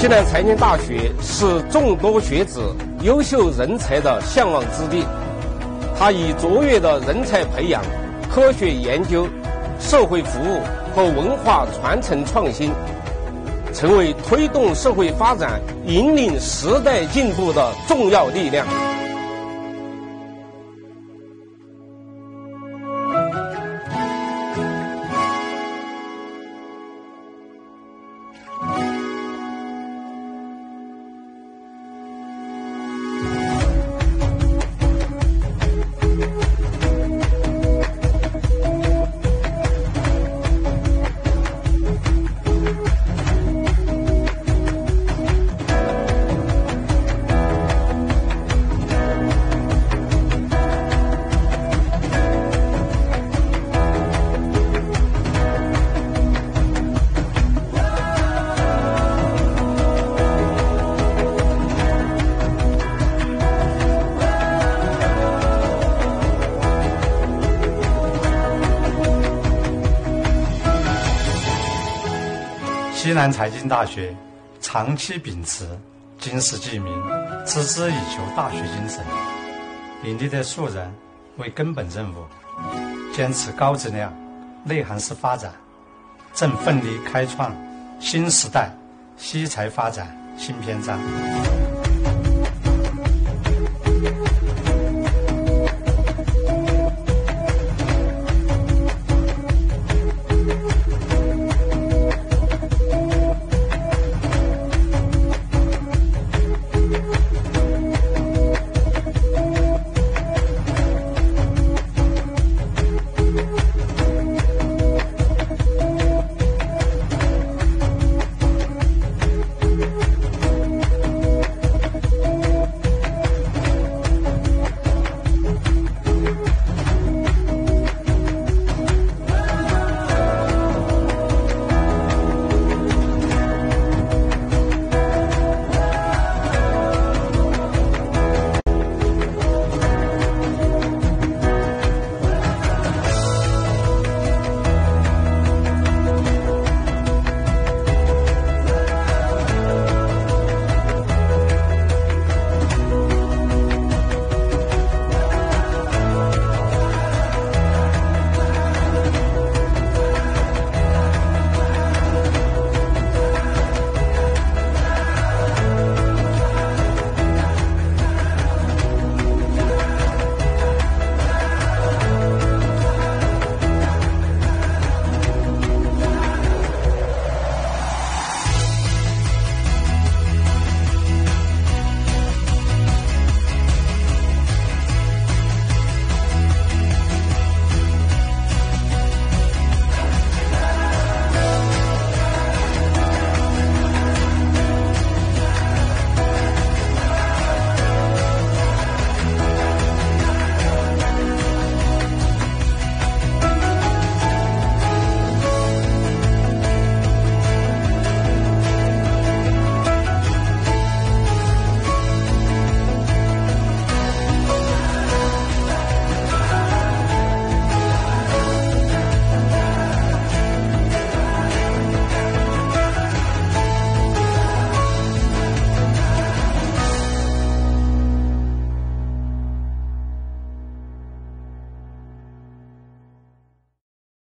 西南财经大学是众多学子、优秀人才的向往之地。它以卓越的人才培养、科学研究、社会服务和文化传承创新，成为推动社会发展、引领时代进步的重要力量。西南财经大学长期秉持经世济民、持之以求大学精神，以立德树人为根本任务，坚持高质量、内涵式发展，正奋力开创新时代西财发展新篇章。